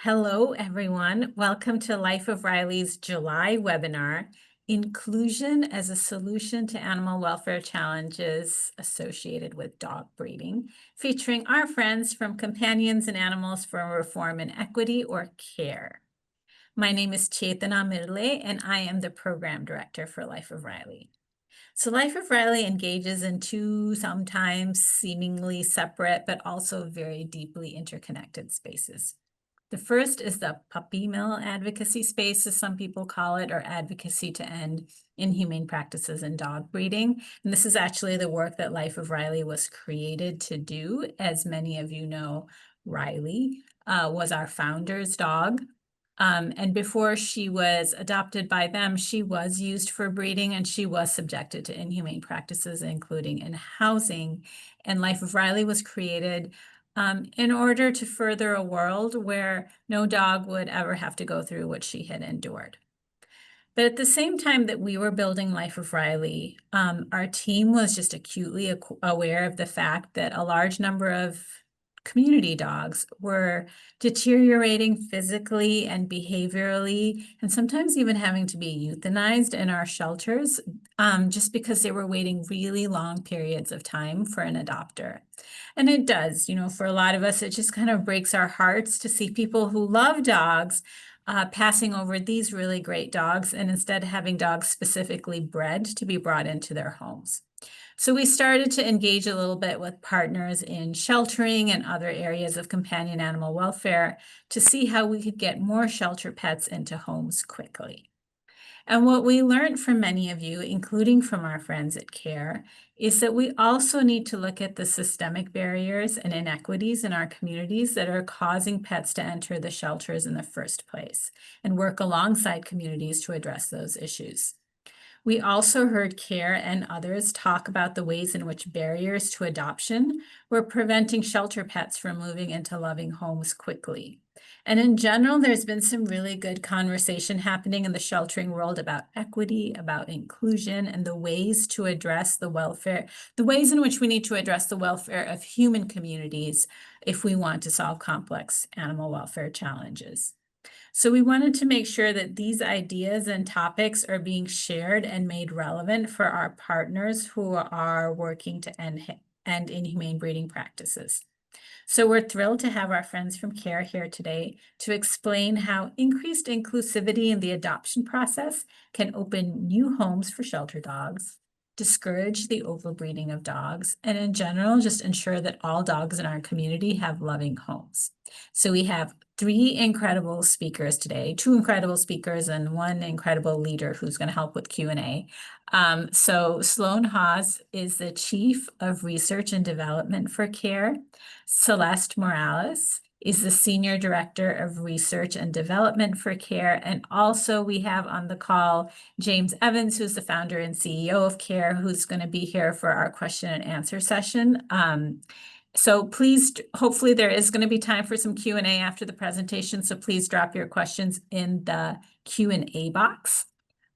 Hello, everyone. Welcome to Life of Riley's July webinar, Inclusion as a Solution to Animal Welfare Challenges Associated with Dog Breeding, featuring our friends from Companions and Animals for Reform and Equity, or CARE. My name is Chetana Mirle, and I am the Program Director for Life of Riley. So Life of Riley engages in two sometimes seemingly separate, but also very deeply interconnected spaces. The first is the puppy mill advocacy space, as some people call it, or advocacy to end inhumane practices in dog breeding. And this is actually the work that Life of Riley was created to do. As many of you know, Riley was our founder's dog. And before she was adopted by them, she was used for breeding and she was subjected to inhumane practices, including in housing. And Life of Riley was created in order to further a world where no dog would ever have to go through what she had endured. But at the same time that we were building Life of Riley, our team was just acutely aware of the fact that a large number of community dogs were deteriorating physically and behaviorally, and sometimes even having to be euthanized in our shelters, just because they were waiting really long periods of time for an adopter. And it does, for a lot of us, it just kind of breaks our hearts to see people who love dogs passing over these really great dogs and instead having dogs specifically bred to be brought into their homes. So we started to engage a little bit with partners in sheltering and other areas of companion animal welfare to see how we could get more shelter pets into homes quickly. And what we learned from many of you, including from our friends at CARE, is that we also need to look at the systemic barriers and inequities in our communities that are causing pets to enter the shelters in the first place, and work alongside communities to address those issues. We also heard CARE and others talk about the ways in which barriers to adoption were preventing shelter pets from moving into loving homes quickly. And in general, there's been some really good conversation happening in the sheltering world about equity, about inclusion, and the ways to address the ways in which we need to address the welfare of human communities if we want to solve complex animal welfare challenges. So we wanted to make sure that these ideas and topics are being shared and made relevant for our partners who are working to end inhumane breeding practices. So we're thrilled to have our friends from CARE here today to explain how increased inclusivity in the adoption process can open new homes for shelter dogs, discourage the overbreeding of dogs, and in general, just ensure that all dogs in our community have loving homes. So we have three incredible speakers today, two incredible speakers and one incredible leader who's going to help with Q&A. So Sloan Haas is the Chief of Research and Development for CARE. Celeste Morales is the Senior Director of Research and Development for CARE. And also we have on the call James Evans, who's the founder and CEO of CARE, who's going to be here for our question and answer session. So please, hopefully there is going to be time for some Q&A after the presentation. So please drop your questions in the Q&A box.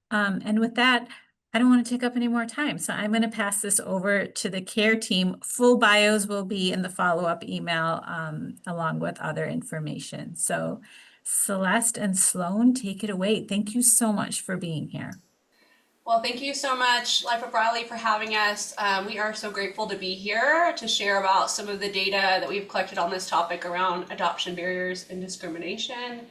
And with that, I don't want to take up any more time. So I'm going to pass this over to the CARE team. Full bios will be in the follow-up email along with other information. So Celeste and Sloan, take it away. Thank you so much for being here. Well, thank you so much, Life of Riley, for having us. We are so grateful to be here to share about some of the data that we've collected on this topic around adoption barriers and discrimination.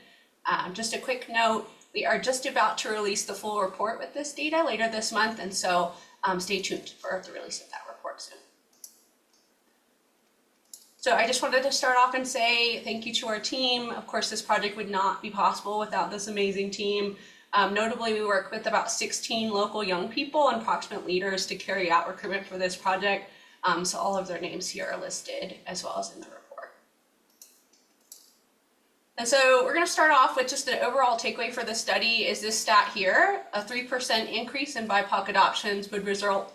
Just a quick note, we are just about to release the full report with this data later this month, and so stay tuned for the release of that report soon. So I just wanted to start off and say thank you to our team. Of course, this project would not be possible without this amazing team. Notably, we work with about 16 local young people and proximate leaders to carry out recruitment for this project. So all of their names here are listed as well as in the report. And so we're going to start off with just an overall takeaway for the study is this stat here. A 3% increase in BIPOC adoptions would result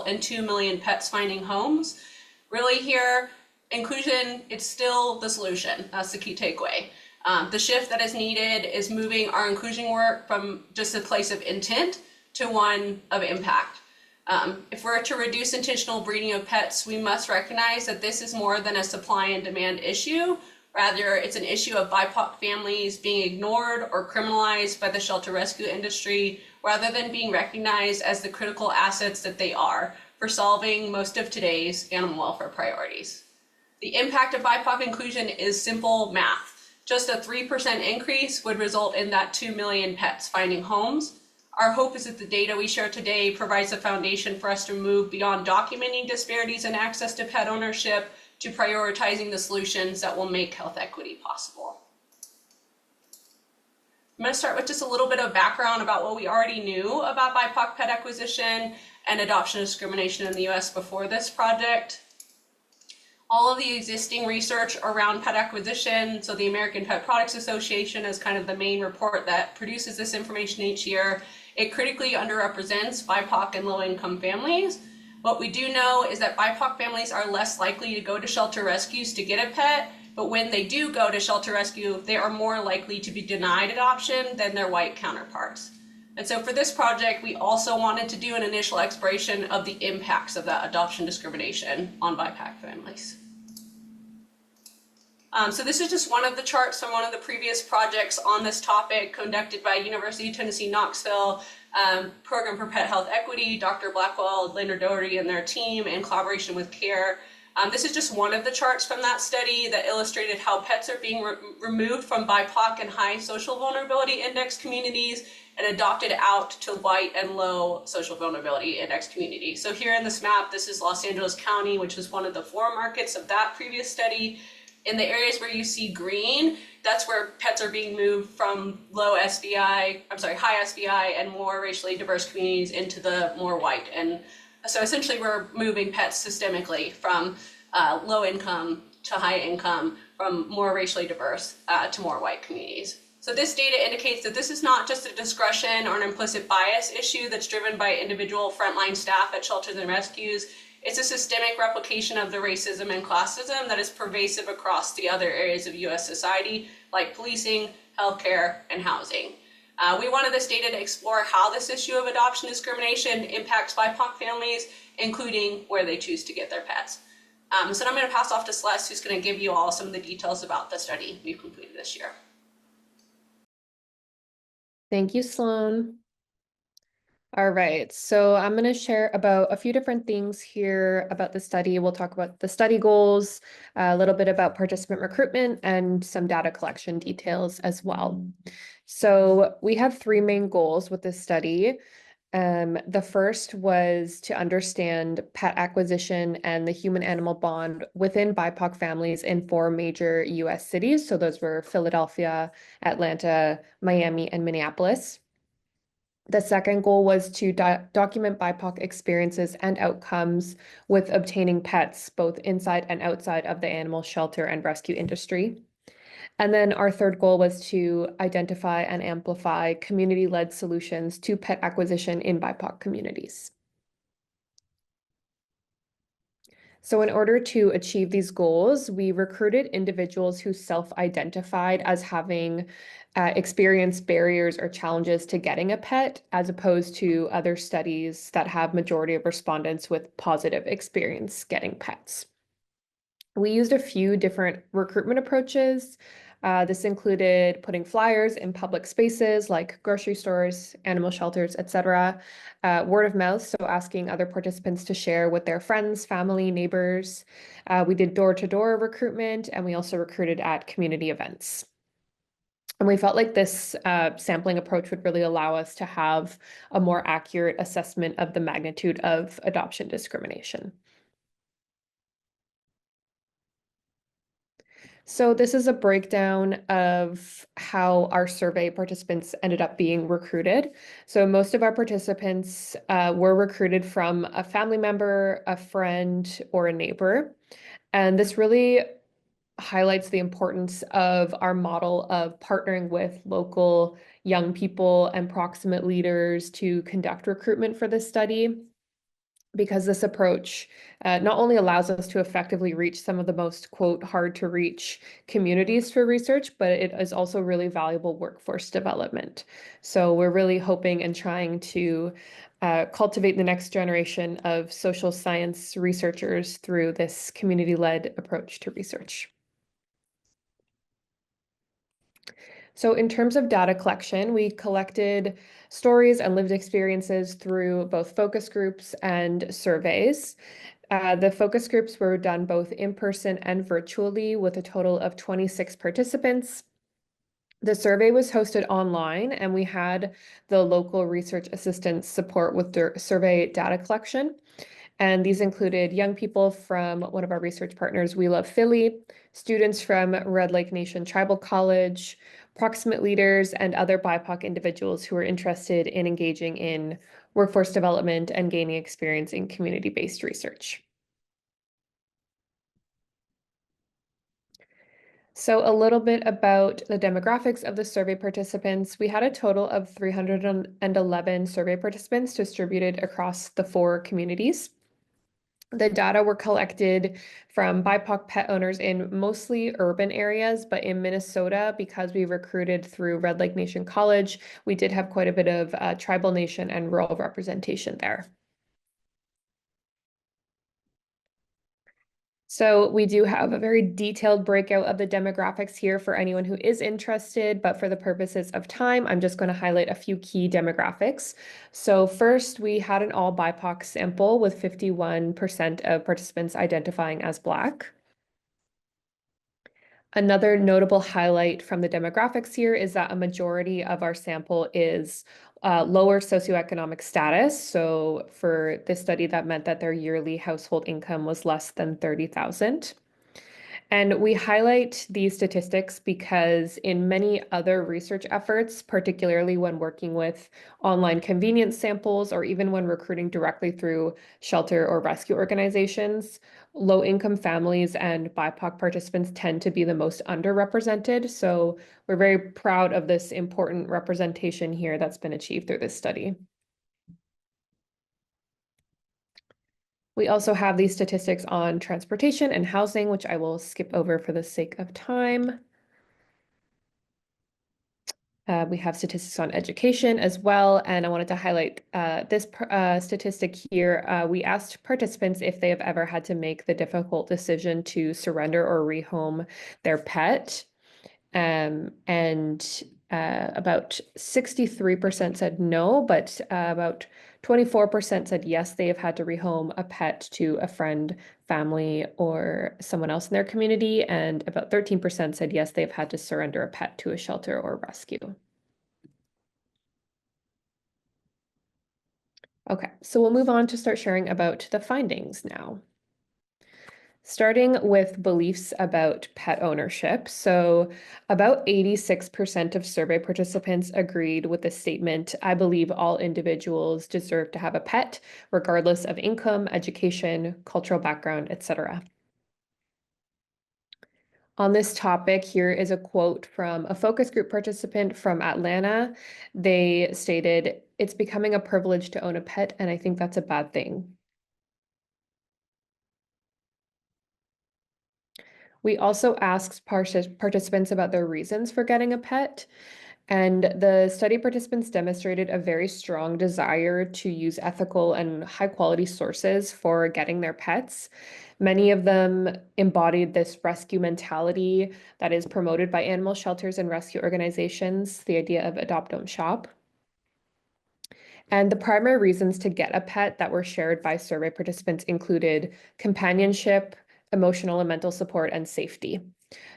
in 2 million pets finding homes. Really here, inclusion, it's still the solution. That's the key takeaway. The shift that is needed is moving our inclusion work from just a place of intent to one of impact. If we're to reduce intentional breeding of pets, we must recognize that this is more than a supply and demand issue. Rather, it's an issue of BIPOC families being ignored or criminalized by the shelter rescue industry, rather than being recognized as the critical assets that they are for solving most of today's animal welfare priorities. The impact of BIPOC inclusion is simple math. Just a 3% increase would result in that 2 million pets finding homes. Our hope is that the data we share today provides a foundation for us to move beyond documenting disparities in access to pet ownership to prioritizing the solutions that will make health equity possible. I'm going to start with just a little bit of background about what we already knew about BIPOC pet acquisition and adoption discrimination in the US before this project. All of the existing research around pet acquisition, so the American Pet Products Association is kind of the main report that produces this information each year. It critically underrepresents BIPOC and low-income families. What we do know is that BIPOC families are less likely to go to shelter rescues to get a pet, but when they do go to shelter rescue, they are more likely to be denied adoption than their white counterparts. And so for this project, we also wanted to do an initial exploration of the impacts of that adoption discrimination on BIPOC families. So this is just one of the charts from one of the previous projects on this topic conducted by University of Tennessee, Knoxville, Program for Pet Health Equity, Dr. Blackwell, Leonard Doherty, and their team in collaboration with CARE. This is just one of the charts from that study that illustrated how pets are being removed from BIPOC and high social vulnerability index communities and adopted out to white and low social vulnerability index communities. So here in this map, this is Los Angeles County, which is one of the 4 markets of that previous study. In the areas where you see green, that's where pets are being moved from high SVI and more racially diverse communities into the more white. And so essentially we're moving pets systemically from low income to high income, from more racially diverse to more white communities. So this data indicates that this is not just a discretion or an implicit bias issue that's driven by individual frontline staff at shelters and rescues. It's a systemic replication of the racism and classism that is pervasive across the other areas of US society, like policing, healthcare, and housing. We wanted this data to explore how this issue of adoption discrimination impacts BIPOC families, including where they choose to get their pets. So I'm going to pass off to Celeste, who's going to give you all some of the details about the study we've completed this year. Thank you, Sloan. All right, so I'm going to share about a few different things here about the study. We'll talk about the study goals, a little bit about participant recruitment, and some data collection details as well. So we have 3 main goals with this study. The first was to understand pet acquisition and the human-animal bond within BIPOC families in 4 major US cities. So those were Philadelphia, Atlanta, Miami, and Minneapolis. The second goal was to document BIPOC experiences and outcomes with obtaining pets, both inside and outside of the animal shelter and rescue industry. And then our third goal was to identify and amplify community-led solutions to pet acquisition in BIPOC communities. So in order to achieve these goals, we recruited individuals who self-identified as having experienced barriers or challenges to getting a pet, as opposed to other studies that have majority of respondents with positive experience getting pets. We used a few different recruitment approaches. This included putting flyers in public spaces like grocery stores, animal shelters, etc. Word of mouth, so asking other participants to share with their friends, family, neighbors. We did door-to-door recruitment, and we also recruited at community events. And we felt like this sampling approach would really allow us to have a more accurate assessment of the magnitude of adoption discrimination. So this is a breakdown of how our survey participants ended up being recruited. So most of our participants were recruited from a family member, a friend, or a neighbor. And this really highlights the importance of our model of partnering with local young people and proximate leaders to conduct recruitment for this study, because this approach not only allows us to effectively reach some of the most, quote, hard to reach communities for research, but it is also really valuable workforce development. So we're really hoping and trying to cultivate the next generation of social science researchers through this community-led approach to research. So in terms of data collection, we collected stories and lived experiences through both focus groups and surveys. The focus groups were done both in person and virtually with a total of 26 participants. The survey was hosted online, and we had the local research assistants support with survey data collection. And these included young people from one of our research partners, We Love Philly, students from Red Lake Nation Tribal College, proximate leaders, and other BIPOC individuals who were interested in engaging in workforce development and gaining experience in community-based research. So a little bit about the demographics of the survey participants. We had a total of 311 survey participants distributed across the 4 communities. The data were collected from BIPOC pet owners in mostly urban areas, but in Minnesota, because we recruited through Red Lake Nation College, we did have quite a bit of tribal nation and rural representation there. So we do have a very detailed breakout of the demographics here for anyone who is interested, but for the purposes of time, I'm just going to highlight a few key demographics. So first, we had an all BIPOC sample with 51% of participants identifying as Black. Another notable highlight from the demographics here is that a majority of our sample is lower socioeconomic status. So for this study, that meant that their yearly household income was less than 30,000. And we highlight these statistics because in many other research efforts, particularly when working with online convenience samples or even when recruiting directly through shelter or rescue organizations, low-income families and BIPOC participants tend to be the most underrepresented. So we're very proud of this important representation here that's been achieved through this study. We also have these statistics on transportation and housing, which I will skip over for the sake of time. We have statistics on education as well, and I wanted to highlight this statistic here. We asked participants if they have ever had to make the difficult decision to surrender or rehome their pet. And about 63% said no, but about 24% said yes, they have had to rehome a pet to a friend, family, or someone else in their community. And about 13% said yes, they've had to surrender a pet to a shelter or rescue. Okay, so we'll move on to start sharing about the findings now. Starting with beliefs about pet ownership. So about 86% of survey participants agreed with the statement, I believe all individuals deserve to have a pet, regardless of income, education, cultural background, etc. On this topic, here is a quote from a focus group participant from Atlanta. They stated, it's becoming a privilege to own a pet, and I think that's a bad thing. We also asked participants about their reasons for getting a pet, and the study participants demonstrated a very strong desire to use ethical and high-quality sources for getting their pets. Many of them embodied this rescue mentality that is promoted by animal shelters and rescue organizations, the idea of adopt, don't shop. And the primary reasons to get a pet that were shared by survey participants included companionship, emotional and mental support, and safety.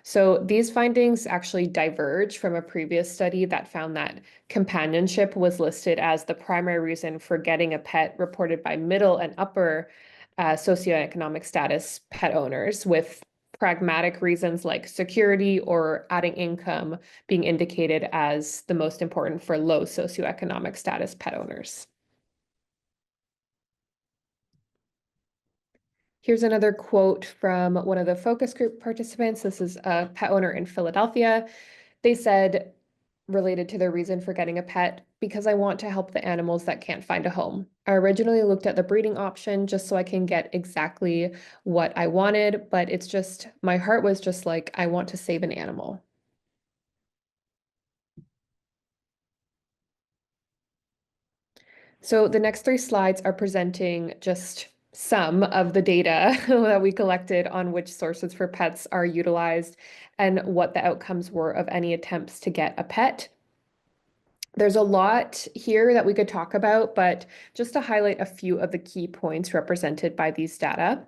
So these findings actually diverge from a previous study that found that companionship was listed as the primary reason for getting a pet reported by middle and upper socioeconomic status pet owners, with pragmatic reasons like security or adding income being indicated as the most important for low socioeconomic status pet owners. Here's another quote from one of the focus group participants. This is a pet owner in Philadelphia. They said, related to their reason for getting a pet, because I want to help the animals that can't find a home. I originally looked at the breeding option just so I can get exactly what I wanted, but it's just, my heart was just like, I want to save an animal. So the next 3 slides are presenting just some of the data that we collected on which sources for pets are utilized and what the outcomes were of any attempts to get a pet. There's a lot here that we could talk about, but just to highlight a few of the key points represented by these data.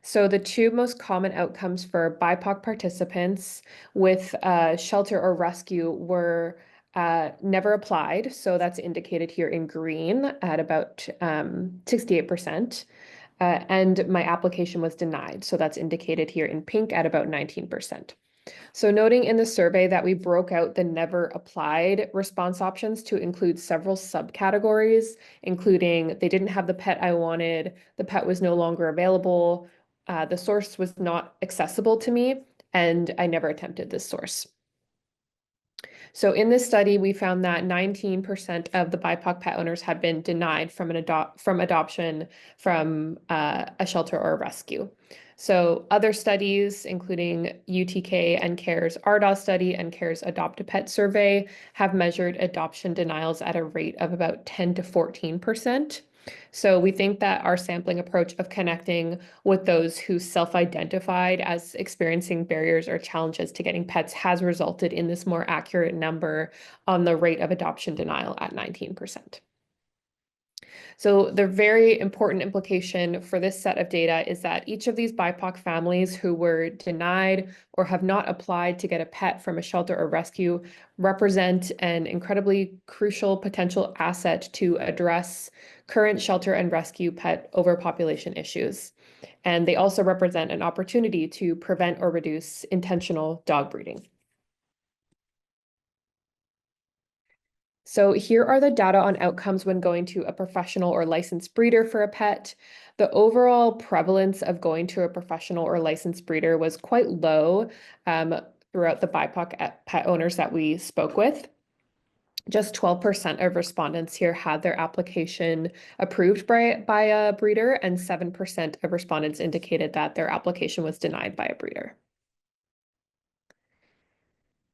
So the two most common outcomes for BIPOC participants with shelter or rescue were never applied. So that's indicated here in green at about 68%. And my application was denied. So that's indicated here in pink at about 19%. So noting in the survey that we broke out the never applied response options to include several subcategories, including they didn't have the pet I wanted, the pet was no longer available, the source was not accessible to me, and I never attempted this source. So in this study, we found that 19% of the BIPOC pet owners had been denied from adoption from a shelter or a rescue. So other studies, including UTK and CARE's RDOS study and CARE's Adopt a Pet survey, have measured adoption denials at a rate of about 10 to 14%. So we think that our sampling approach of connecting with those who self-identified as experiencing barriers or challenges to getting pets has resulted in this more accurate number on the rate of adoption denial at 19%. So the very important implication for this set of data is that each of these BIPOC families who were denied or have not applied to get a pet from a shelter or rescue represent an incredibly crucial potential asset to address current shelter and rescue pet overpopulation issues. And they also represent an opportunity to prevent or reduce intentional dog breeding. So here are the data on outcomes when going to a professional or licensed breeder for a pet. The overall prevalence of going to a professional or licensed breeder was quite low throughout the BIPOC pet owners that we spoke with. Just 12% of respondents here had their application approved by a breeder, and 7% of respondents indicated that their application was denied by a breeder.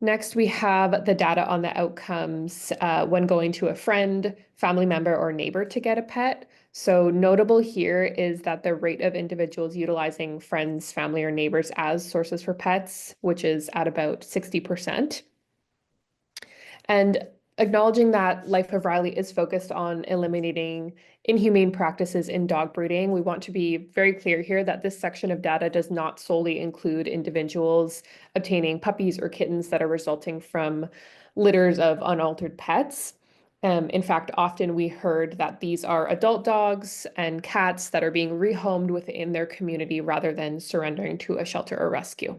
Next, we have the data on the outcomes when going to a friend, family member, or neighbor to get a pet. So notable here is that the rate of individuals utilizing friends, family, or neighbors as sources for pets, which is at about 60%. And acknowledging that Life of Riley is focused on eliminating inhumane practices in dog breeding, we want to be very clear here that this section of data does not solely include individuals obtaining puppies or kittens that are resulting from litters of unaltered pets. In fact, often we heard that these are adult dogs and cats that are being rehomed within their community rather than surrendering to a shelter or rescue.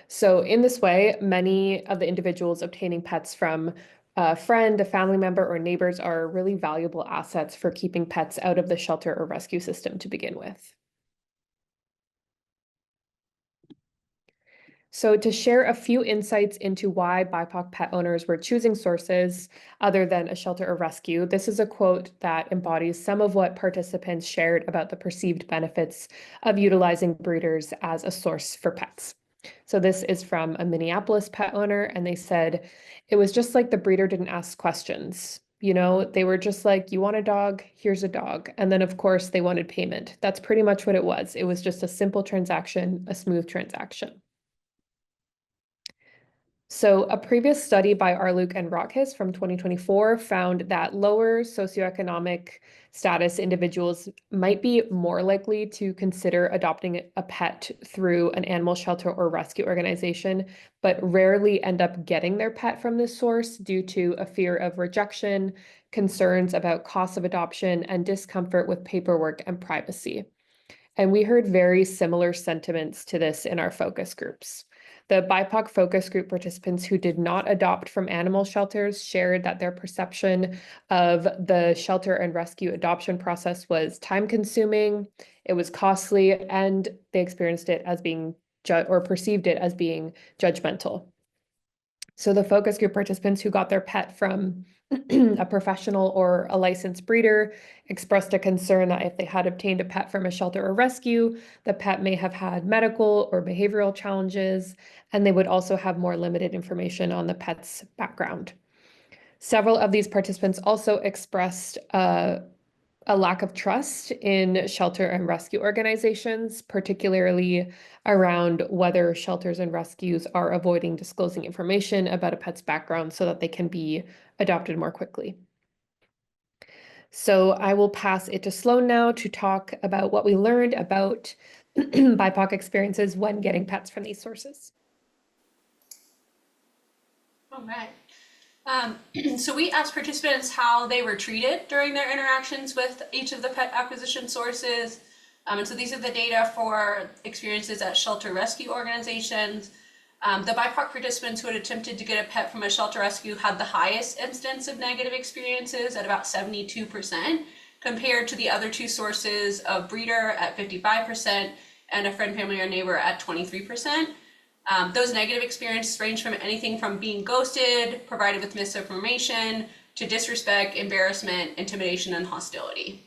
So in this way, many of the individuals obtaining pets from a friend, a family member, or neighbors are really valuable assets for keeping pets out of the shelter or rescue system to begin with. So to share a few insights into why BIPOC pet owners were choosing sources other than a shelter or rescue, this is a quote that embodies some of what participants shared about the perceived benefits of utilizing breeders as a source for pets. So this is from a Minneapolis pet owner, and they said, it was just like the breeder didn't ask questions. You know, they were just like, you want a dog? Here's a dog. And then, of course, they wanted payment. That's pretty much what it was. It was just a simple transaction, a smooth transaction. So a previous study by Arluk and Rothkis from 2024 found that lower socioeconomic status individuals might be more likely to consider adopting a pet through an animal shelter or rescue organization, but rarely end up getting their pet from this source due to a fear of rejection, concerns about costs of adoption, and discomfort with paperwork and privacy. And we heard very similar sentiments to this in our focus groups. The BIPOC focus group participants who did not adopt from animal shelters shared that their perception of the shelter and rescue adoption process was time-consuming, it was costly, and they experienced it as being or perceived it as being judgmental. So the focus group participants who got their pet from a professional or a licensed breeder expressed a concern that if they had obtained a pet from a shelter or rescue, the pet may have had medical or behavioral challenges, and they would also have more limited information on the pet's background. Several of these participants also expressed a lack of trust in shelter and rescue organizations, particularly around whether shelters and rescues are avoiding disclosing information about a pet's background so that they can be adopted more quickly. So I will pass it to Sloan now to talk about what we learned about BIPOC experiences when getting pets from these sources. All right. So we asked participants how they were treated during their interactions with each of the pet acquisition sources. And so these are the data for experiences at shelter rescue organizations. The BIPOC participants who had attempted to get a pet from a shelter rescue had the highest instance of negative experiences at about 72%, compared to the other two sources of breeder at 55% and a friend, family, or neighbor at 23%. Those negative experiences range from anything from being ghosted, provided with misinformation, to disrespect, embarrassment, intimidation, and hostility.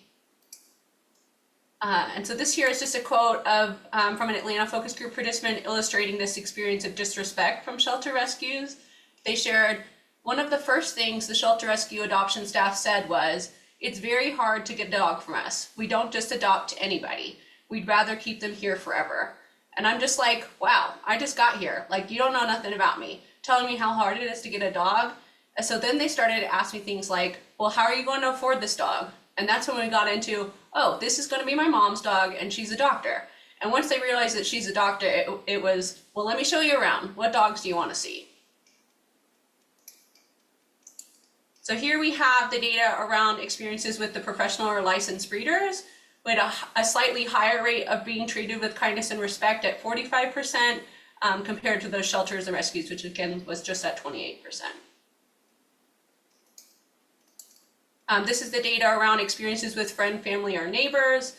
And so this here is just a quote of from an Atlanta focus group participant illustrating this experience of disrespect from shelter rescues. They shared, "One of the first things the shelter rescue adoption staff said was, 'It's very hard to get a dog from us. We don't just adopt anybody. We'd rather keep them here forever.'" And I'm just like, wow, I just got here. Like, you don't know nothing about me, telling me how hard it is to get a dog. And so then they started to ask me things like, well, how are you going to afford this dog? And that's when we got into, oh, this is going to be my mom's dog and she's a doctor. And once they realized that she's a doctor, it was, well, let me show you around. What dogs do you want to see? So here we have the data around experiences with the professional or licensed breeders. We had a slightly higher rate of being treated with kindness and respect at 45% compared to those shelters and rescues, which again was just at 28%. This is the data around experiences with friend, family, or neighbors.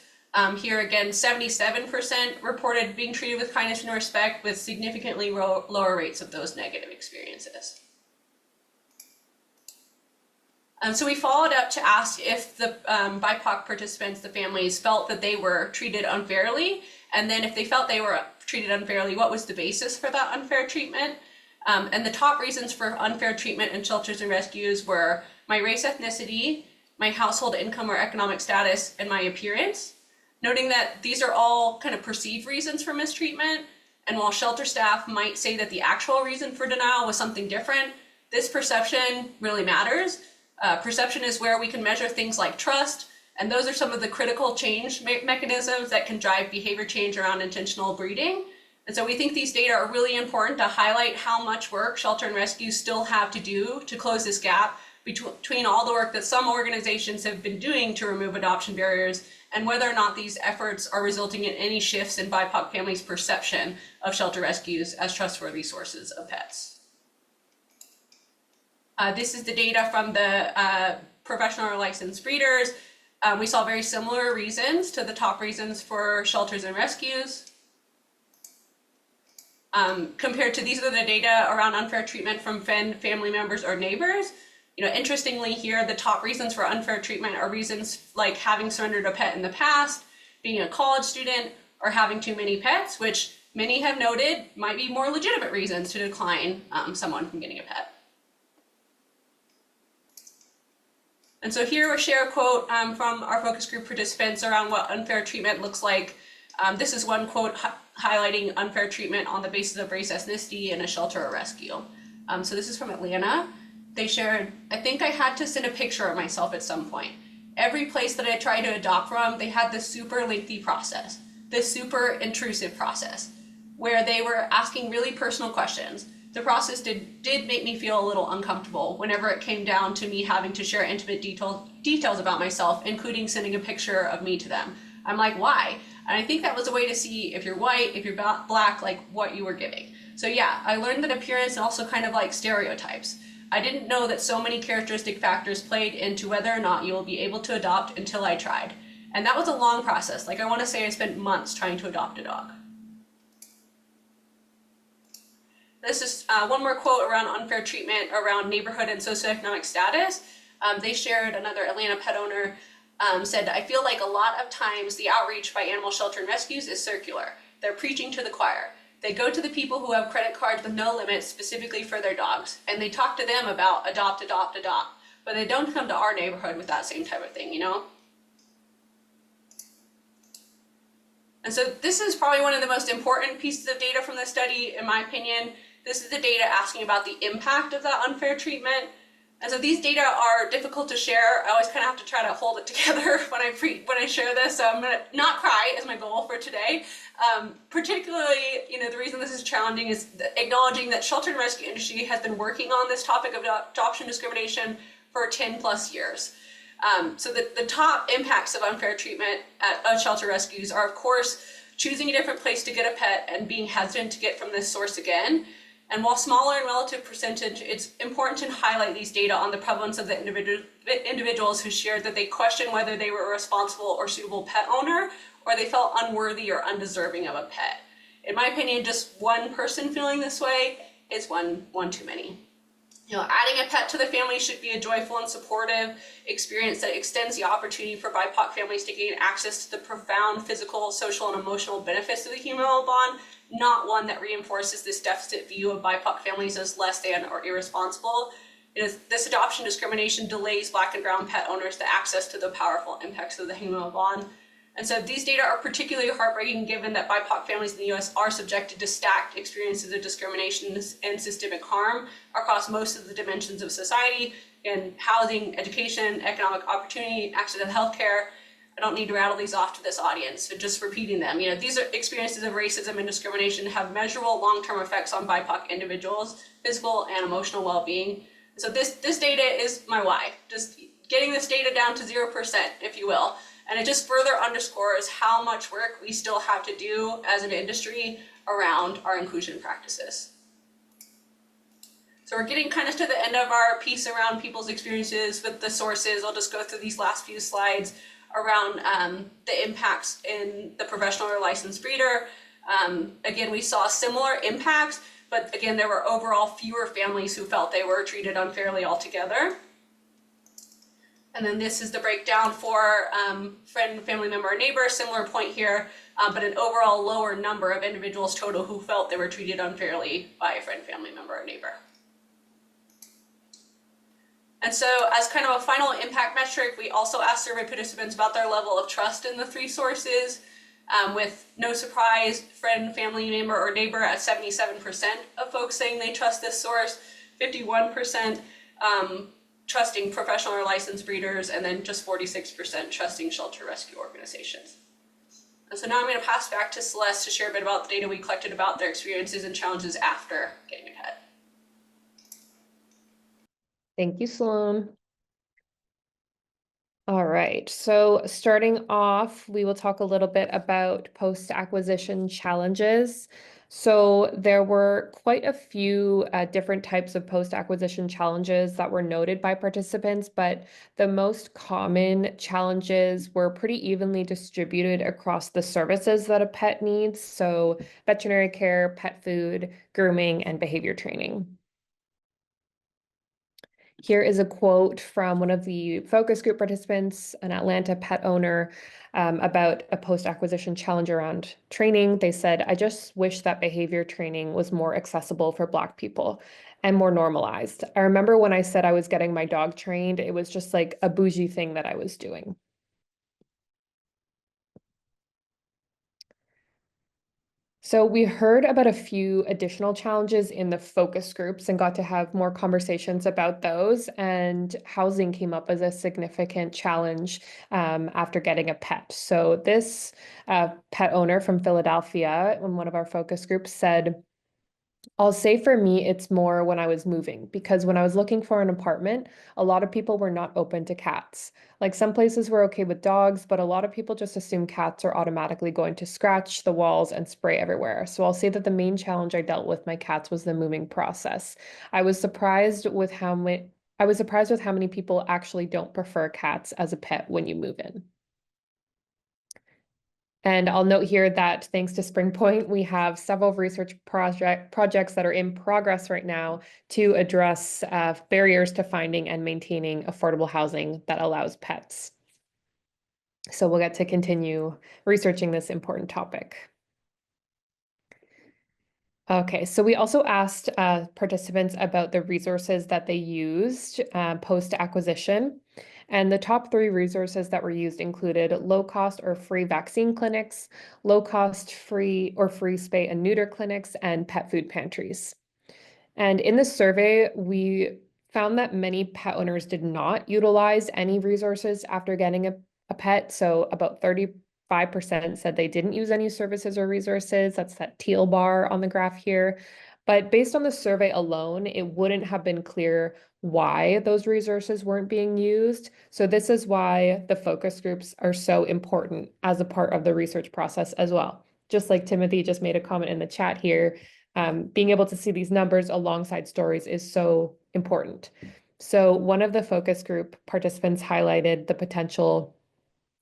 Here again, 77% reported being treated with kindness and respect, with significantly lower rates of those negative experiences. So we followed up to ask if the BIPOC participants, the families, felt that they were treated unfairly, and then if they felt they were treated unfairly, what was the basis for that unfair treatment? And the top reasons for unfair treatment in shelters and rescues were my race, ethnicity, my household income or economic status, and my appearance, noting that these are all kind of perceived reasons for mistreatment. And while shelter staff might say that the actual reason for denial was something different, this perception really matters. Perception is where we can measure things like trust, and those are some of the critical change mechanisms that can drive behavior change around intentional breeding. And so we think these data are really important to highlight how much work shelter and rescue still have to do to close this gap between all the work that some organizations have been doing to remove adoption barriers, and whether or not these efforts are resulting in any shifts in BIPOC families' perception of shelter rescues as trustworthy sources of pets. This is the data from the professional or licensed breeders. We saw very similar reasons to the top reasons for shelters and rescues. Compared to, these are the data around unfair treatment from friend, family members, or neighbors. You know, interestingly here, the top reasons for unfair treatment are reasons like having surrendered a pet in the past, being a college student, or having too many pets, which many have noted might be more legitimate reasons to decline someone from getting a pet. And so here we'll share a quote from our focus group participants around what unfair treatment looks like. This is one quote highlighting unfair treatment on the basis of race, ethnicity, in a shelter or rescue. So this is from Atlanta. They shared, "I think I had to send a picture of myself at some point. Every place that I tried to adopt from, they had this super lengthy process, this super intrusive process, where they were asking really personal questions. The process did make me feel a little uncomfortable whenever it came down to me having to share intimate details about myself, including sending a picture of me to them. I'm like, why? And I think that was a way to see if you're white, if you're black, like what you were giving. So yeah, I learned that appearance and also kind of like stereotypes. I didn't know that so many characteristic factors played into whether or not you will be able to adopt until I tried. And that was a long process. Like, I want to say I spent months trying to adopt a dog." This is one more quote around unfair treatment around neighborhood and socioeconomic status. They shared, another Atlanta pet owner said, "I feel like a lot of times the outreach by animal shelter and rescues is circular. They're preaching to the choir. They go to the people who have credit cards with no limits specifically for their dogs, and they talk to them about adopt, adopt, adopt. But they don't come to our neighborhood with that same type of thing, you know?" And so this is probably one of the most important pieces of data from the study, in my opinion. This is the data asking about the impact of that unfair treatment. And so these data are difficult to share. I always kind of have to try to hold it together when I share this. So I'm gonna not cry is my goal for today. Particularly, the reason this is challenging is acknowledging that shelter and rescue industry has been working on this topic of adoption discrimination for 10 plus years. So the top impacts of unfair treatment at shelter rescues are, of course, choosing a different place to get a pet and being hesitant to get from this source again. And while smaller in relative percentage, it's important to highlight these data on the prevalence of the individuals who shared that they questioned whether they were a responsible or suitable pet owner, or they felt unworthy or undeserving of a pet. In my opinion, just one person feeling this way is one too many. Adding a pet to the family should be a joyful and supportive experience that extends the opportunity for BIPOC families to gain access to the profound physical, social, and emotional benefits of the human bond, not one that reinforces this deficit view of BIPOC families as less than or irresponsible. This adoption discrimination delays Black and brown pet owners the access to the powerful impacts of the human bond. And so these data are particularly heartbreaking given that BIPOC families in the US are subjected to stacked experiences of discrimination and systemic harm across most of the dimensions of society, in housing, education, economic opportunity, access to healthcare. I don't need to rattle these off to this audience, but just repeating them. These are experiences of racism and discrimination have measurable long-term effects on BIPOC individuals' physical and emotional well-being. So this data is my why, just getting this data down to 0%, if you will. And it just further underscores how much work we still have to do as an industry around our inclusion practices. So we're getting kind of to the end of our piece around people's experiences with the sources. I'll just go through these last few slides around the impacts in the professional or licensed breeder. Again, we saw similar impacts, but again, there were overall fewer families who felt they were treated unfairly altogether. And then this is the breakdown for friend, family member, or neighbor, similar point here, but an overall lower number of individuals total who felt they were treated unfairly by a friend, family member, or neighbor. And so as kind of a final impact metric, we also asked survey participants about their level of trust in the three sources. With no surprise, friend, family member, or neighbor at 77% of folks saying they trust this source, 51% trusting professional or licensed breeders, and then just 46% trusting shelter rescue organizations. And so now I'm going to pass back to Celeste to share a bit about the data we collected about their experiences and challenges after getting a pet. Thank you, Sloan. All right, so starting off, we will talk a little bit about post-acquisition challenges. So there were quite a few different types of post-acquisition challenges that were noted by participants, but the most common challenges were pretty evenly distributed across the services that a pet needs. So veterinary care, pet food, grooming, and behavior training. Here is a quote from one of the focus group participants, an Atlanta pet owner, about a post-acquisition challenge around training. They said, "I just wish that behavior training was more accessible for Black people and more normalized. I remember when I said I was getting my dog trained, it was just like a bougie thing that I was doing." So we heard about a few additional challenges in the focus groups and got to have more conversations about those. And housing came up as a significant challenge after getting a pet. So this pet owner from Philadelphia in one of our focus groups said, "I'll say for me, it's more when I was moving, because when I was looking for an apartment, a lot of people were not open to cats. Like some places were okay with dogs, but a lot of people just assume cats are automatically going to scratch the walls and spray everywhere. So I'll say that the main challenge I dealt with my cats was the moving process. I was surprised with how many people actually don't prefer cats as a pet when you move in." And I'll note here that thanks to SpringPoint, we have several research projects that are in progress right now to address barriers to finding and maintaining affordable housing that allows pets. So we'll get to continue researching this important topic. Okay, so we also asked participants about the resources that they used post-acquisition. And the top 3 resources that were used included low-cost or free vaccine clinics, low-cost free or free spay and neuter clinics, and pet food pantries. And in this survey, we found that many pet owners did not utilize any resources after getting a pet. So about 35% said they didn't use any services or resources. That's that teal bar on the graph here. But based on the survey alone, it wouldn't have been clear why those resources weren't being used. So this is why the focus groups are so important as a part of the research process as well. Just like Timothy just made a comment in the chat here, being able to see these numbers alongside stories is so important. So one of the focus group participants highlighted the potential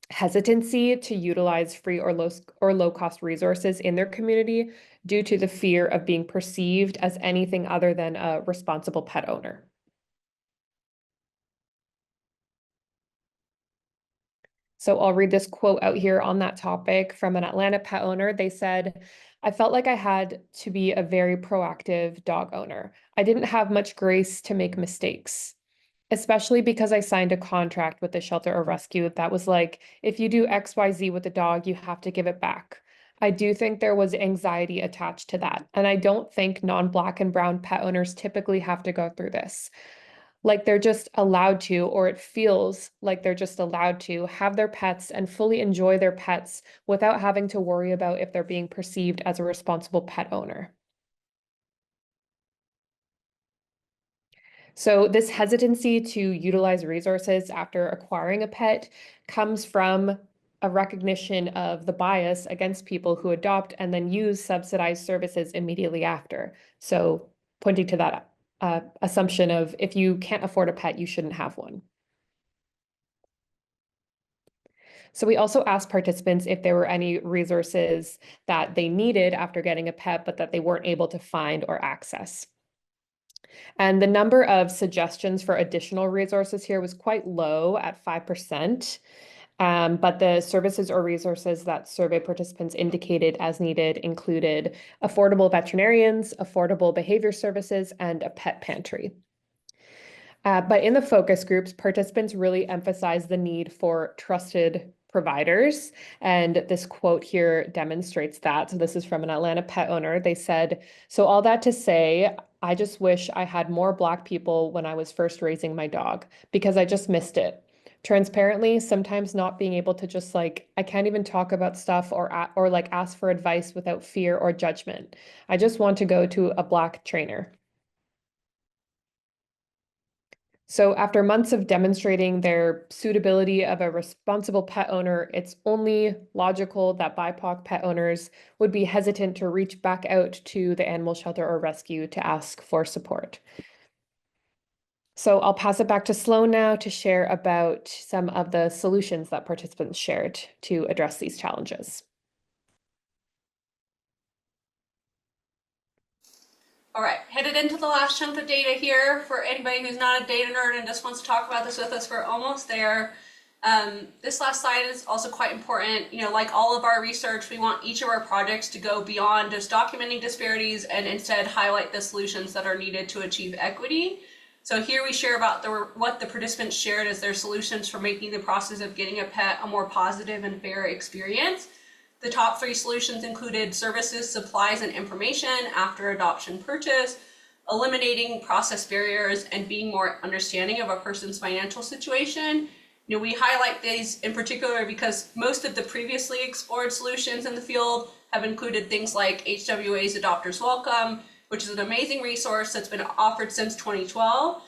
hesitancy to utilize free or low cost resources in their community due to the fear of being perceived as anything other than a responsible pet owner. So I'll read this quote out here on that topic from an Atlanta pet owner. They said, "I felt like I had to be a very proactive dog owner. I didn't have much grace to make mistakes, especially because I signed a contract with the shelter or rescue that was like, if you do XYZ with the dog, you have to give it back. I do think there was anxiety attached to that. And I don't think non-Black and brown pet owners typically have to go through this. Like they're just allowed to, or it feels like they're just allowed to have their pets and fully enjoy their pets without having to worry about if they're being perceived as a responsible pet owner." So this hesitancy to utilize resources after acquiring a pet comes from a recognition of the bias against people who adopt and then use subsidized services immediately after. So pointing to that assumption of if you can't afford a pet, you shouldn't have one. So we also asked participants if there were any resources that they needed after getting a pet, but that they weren't able to find or access. And the number of suggestions for additional resources here was quite low at 5%. But the services or resources that survey participants indicated as needed included affordable veterinarians, affordable behavior services, and a pet pantry. But in the focus groups, participants really emphasized the need for trusted providers. And this quote here demonstrates that. So this is from an Atlanta pet owner. They said, "So all that to say, I just wish I had more Black people when I was first raising my dog because I just missed it. Transparently, sometimes not being able to just like, I can't even talk about stuff or like ask for advice without fear or judgment. I just want to go to a Black trainer." So after months of demonstrating their suitability of a responsible pet owner, it's only logical that BIPOC pet owners would be hesitant to reach back out to the animal shelter or rescue to ask for support. So I'll pass it back to Sloan now to share about some of the solutions that participants shared to address these challenges. All right, headed into the last chunk of data here for anybody who's not a data nerd and just wants to talk about this with us. We're almost there. This last slide is also quite important. You know, like all of our research, we want each of our projects to go beyond just documenting disparities and instead highlight the solutions that are needed to achieve equity. So here we share about what the participants shared as their solutions for making the process of getting a pet a more positive and fair experience. The top 3 solutions included services, supplies, and information after adoption purchase, eliminating process barriers, and being more understanding of a person's financial situation. You know, we highlight these in particular because most of the previously explored solutions in the field have included things like HWA's Adopters Welcome, which is an amazing resource that's been offered since 2012.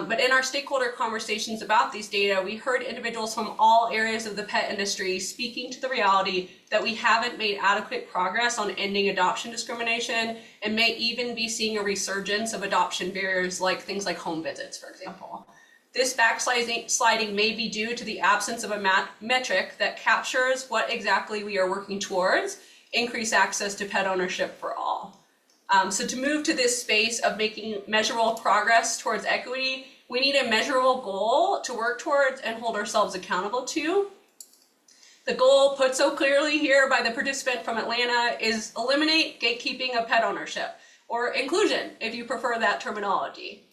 But in our stakeholder conversations about these data, we heard individuals from all areas of the pet industry speaking to the reality that we haven't made adequate progress on ending adoption discrimination and may even be seeing a resurgence of adoption barriers like things like home visits, for example. This backsliding may be due to the absence of a metric that captures what exactly we are working towards, increase access to pet ownership for all. So to move to this space of making measurable progress towards equity, we need a measurable goal to work towards and hold ourselves accountable to. The goal put so clearly here by the participant from Atlanta is eliminate gatekeeping of pet ownership, or inclusion, if you prefer that terminology.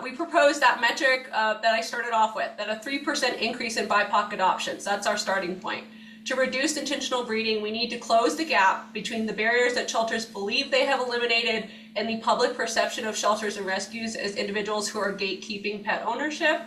We proposed that metric that I started off with, that a 3% increase in BIPOC adoptions. That's our starting point. To reduce intentional breeding, we need to close the gap between the barriers that shelters believe they have eliminated and the public perception of shelters and rescues as individuals who are gatekeeping pet ownership.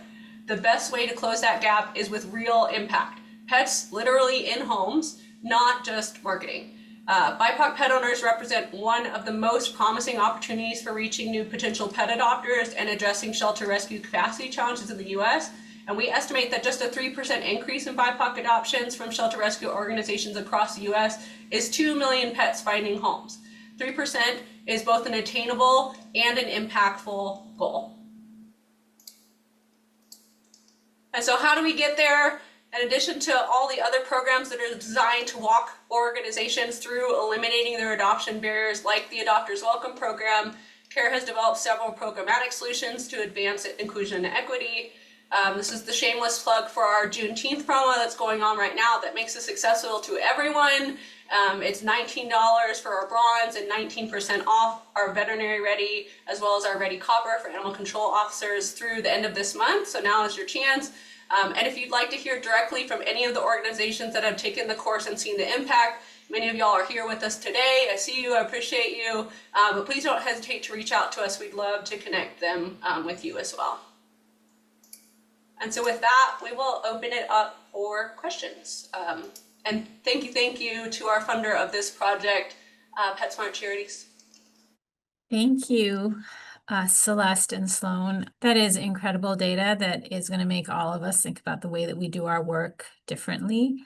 The best way to close that gap is with real impact. Pets literally in homes, not just marketing. BIPOC pet owners represent one of the most promising opportunities for reaching new potential pet adopters and addressing shelter rescue capacity challenges in the US. And we estimate that just a 3% increase in BIPOC adoptions from shelter rescue organizations across the US is 2 million pets finding homes. 3% is both an attainable and an impactful goal. And so how do we get there? In addition to all the other programs that are designed to walk organizations through eliminating their adoption barriers, like the Adopters Welcome Program, CARE has developed several programmatic solutions to advance inclusion and equity. This is the shameless plug for our Juneteenth promo that's going on right now that makes this accessible to everyone. It's $19 for our bronze and 19% off our veterinary ready, as well as our ready copper for animal control officers through the end of this month. So now is your chance. And if you'd like to hear directly from any of the organizations that have taken the course and seen the impact, many of y'all are here with us today. I see you, I appreciate you, but please don't hesitate to reach out to us. We'd love to connect them with you as well. And so with that, we will open it up for questions. And thank you to our funder of this project, PetSmart Charities. Thank you, Celeste and Sloan. That is incredible data that is going to make all of us think about the way that we do our work differently.